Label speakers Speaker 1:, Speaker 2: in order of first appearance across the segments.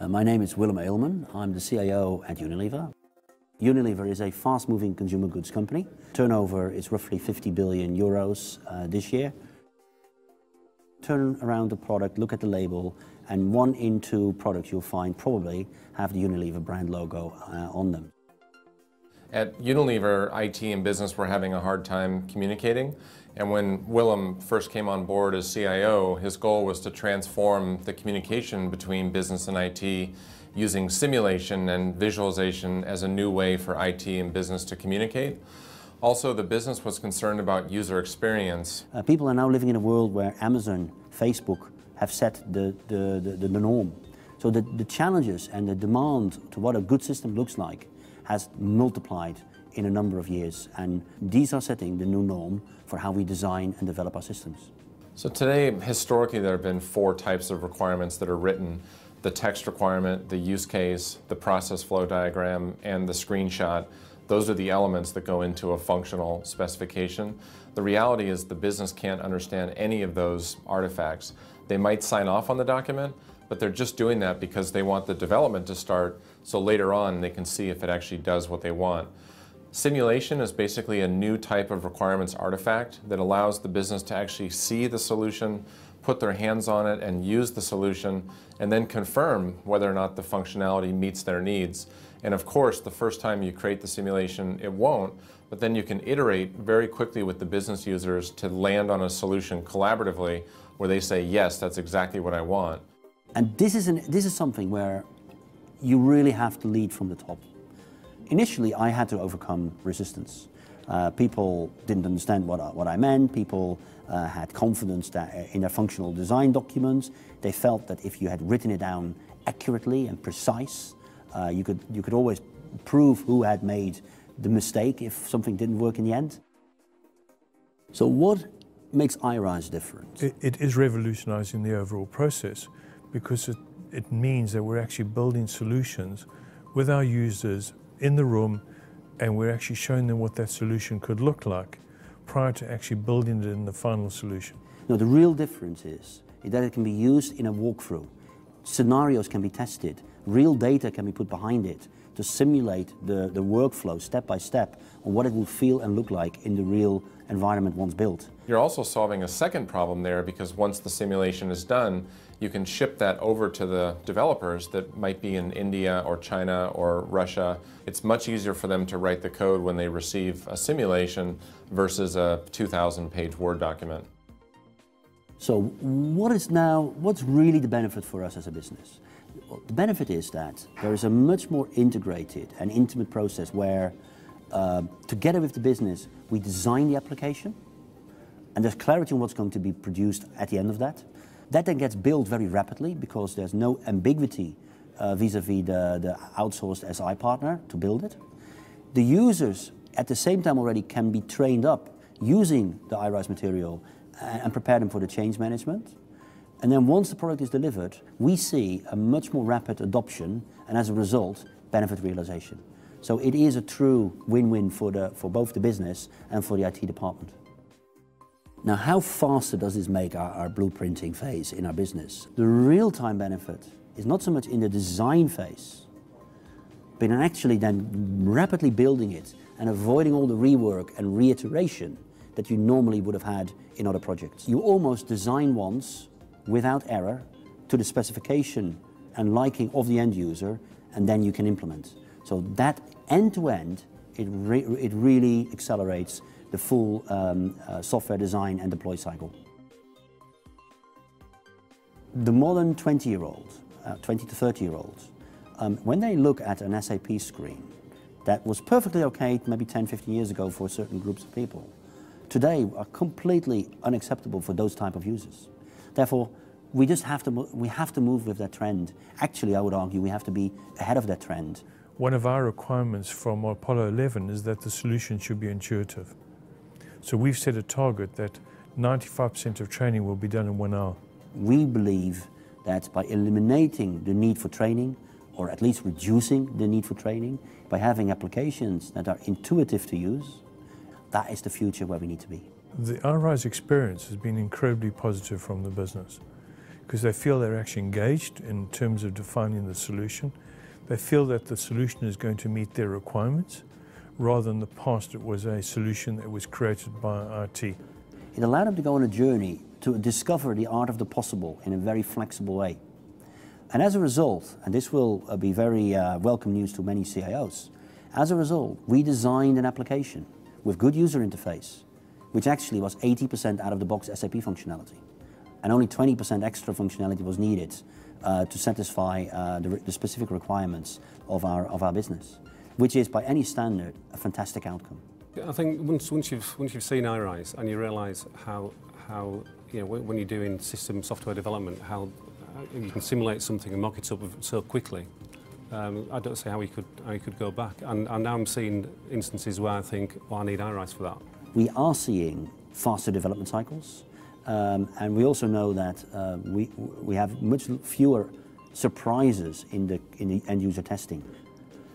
Speaker 1: My name is Willem Eelman. I'm the CIO at Unilever. Unilever is a fast-moving consumer goods company. Turnover is roughly 50 billion euros this year. Turn around the product, look at the label, and 1 in 2 products you'll find probably have the Unilever brand logo on them.
Speaker 2: At Unilever, IT and business were having a hard time communicating, and when Willem first came on board as CIO, his goal was to transform the communication between business and IT using simulation and visualization as a new way for IT and business to communicate. Also, the business was concerned about user experience.
Speaker 1: People are now living in a world where Amazon, Facebook have set the norm. So the challenges and the demand to what a good system looks like has multiplied in a number of years, and these are setting the new norm for how we design and develop our systems.
Speaker 2: So today, historically, there have been 4 types of requirements that are written: the text requirement, the use case, the process flow diagram, and the screenshot. Those are the elements that go into a functional specification. The reality is the business can't understand any of those artifacts. They might sign off on the document, but they're just doing that because they want the development to start, so later on they can see if it actually does what they want. Simulation is basically a new type of requirements artifact that allows the business to actually see the solution, put their hands on it and use the solution, and then confirm whether or not the functionality meets their needs. And of course, the first time you create the simulation, it won't, but then you can iterate very quickly with the business users to land on a solution collaboratively where they say, yes, that's exactly what I want.
Speaker 1: And this is something where you really have to lead from the top. Initially, I had to overcome resistance. People didn't understand what I meant. People had confidence that in their functional design documents. They felt that if you had written it down accurately and precise, you could always prove who had made the mistake if something didn't work in the end. So what makes iRise different?
Speaker 3: It is revolutionizing the overall process, because it means that we're actually building solutions with our users in the room, and we're actually showing them what that solution could look like prior to actually building it in the final solution.
Speaker 1: No, the real difference is that it can be used in a walkthrough. Scenarios can be tested. Real data can be put behind it to simulate the workflow step by step on what it will feel and look like in the real environment once built.
Speaker 2: You're also solving a second problem there, because once the simulation is done, you can ship that over to the developers that might be in India or China or Russia. It's much easier for them to write the code when they receive a simulation versus a 2,000-page Word document.
Speaker 1: So what's really the benefit for us as a business? Well, the benefit is that there is a much more integrated and intimate process where, together with the business, we design the application, and there's clarity on what's going to be produced at the end of that. That then gets built very rapidly because there's no ambiguity vis-a-vis the outsourced SI partner to build it. The users at the same time already can be trained up using the iRise material and prepare them for the change management. And then once the product is delivered, we see a much more rapid adoption, and as a result, benefit realization. So it is a true win-win for both the business and for the IT department. Now, how faster does this make our blueprinting phase in our business? The real-time benefit is not so much in the design phase, but in actually then rapidly building it and avoiding all the rework and reiteration that you normally would have had in other projects. You almost design once without error to the specification and liking of the end user, and then you can implement. So that end-to-end, it really accelerates the full software design and deploy cycle. The modern 20-year-old, 20 to 30-year-olds, when they look at an SAP screen that was perfectly okay maybe 10, 15 years ago for certain groups of people, today are completely unacceptable for those type of users. Therefore, we have to move with that trend. Actually, I would argue we have to be ahead of that trend.
Speaker 3: One of our requirements from Apollo 11 is that the solution should be intuitive. So we've set a target that 95% of training will be done in 1 hour.
Speaker 1: We believe that by eliminating the need for training, or at least reducing the need for training, by having applications that are intuitive to use, that is the future where we need to be.
Speaker 3: The iRise experience has been incredibly positive from the business because they feel they're actually engaged in terms of defining the solution. They feel that the solution is going to meet their requirements rather than the past it was a solution that was created by IT.
Speaker 1: It allowed them to go on a journey to discover the art of the possible in a very flexible way. And as a result, and this will be very welcome news to many CIOs, as a result, we designed an application with good user interface, which actually was 80% out of the box SAP functionality. And only 20% extra functionality was needed to satisfy the specific requirements of our business, which is by any standard a fantastic outcome.
Speaker 4: I think once you've seen iRise and you realise how when you're doing system software development, how you can simulate something and mock it up so quickly, I don't see how you could go back. And now I'm seeing instances where I think, well, I need iRise for that.
Speaker 1: We are seeing faster development cycles, and we also know that we have much fewer surprises in the end user testing.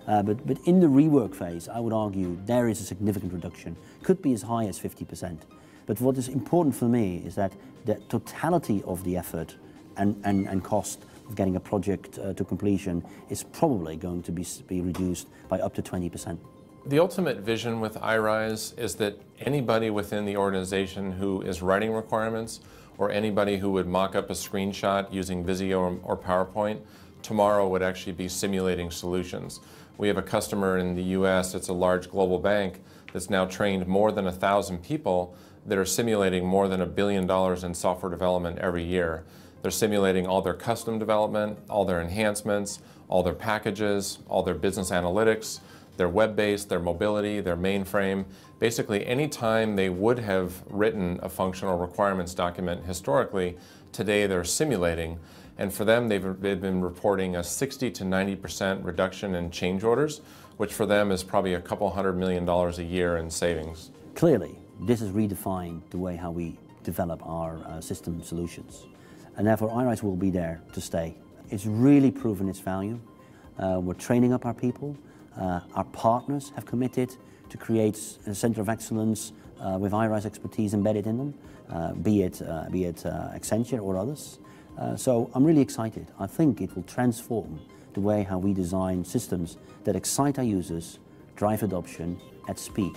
Speaker 1: But in the rework phase, I would argue there is a significant reduction. Could be as high as 50%. But what is important for me is that the totality of the effort and cost of getting a project to completion is probably going to be reduced by up to 20%.
Speaker 2: The ultimate vision with iRise is that anybody within the organization who is writing requirements or anybody who would mock up a screenshot using Visio or PowerPoint tomorrow would actually be simulating solutions. We have a customer in the US, it's a large global bank, that's now trained more than 1,000 people that are simulating more than $1 billion in software development every year. They're simulating all their custom development, all their enhancements, all their packages, all their business analytics, their web-based, their mobility, their mainframe. Basically, any time they would have written a functional requirements document historically, today they're simulating. And for them, they've been reporting a 60 to 90% reduction in change orders, which for them is probably a couple $100 million a year in savings.
Speaker 1: Clearly, this has redefined the way how we develop our system solutions. And therefore, iRise will be there to stay. It's really proven its value. We're training up our people. Our partners have committed to create a center of excellence with iRise expertise embedded in them, be it Accenture or others. So I'm really excited. I think it will transform the way how we design systems that excite our users, drive adoption at speed.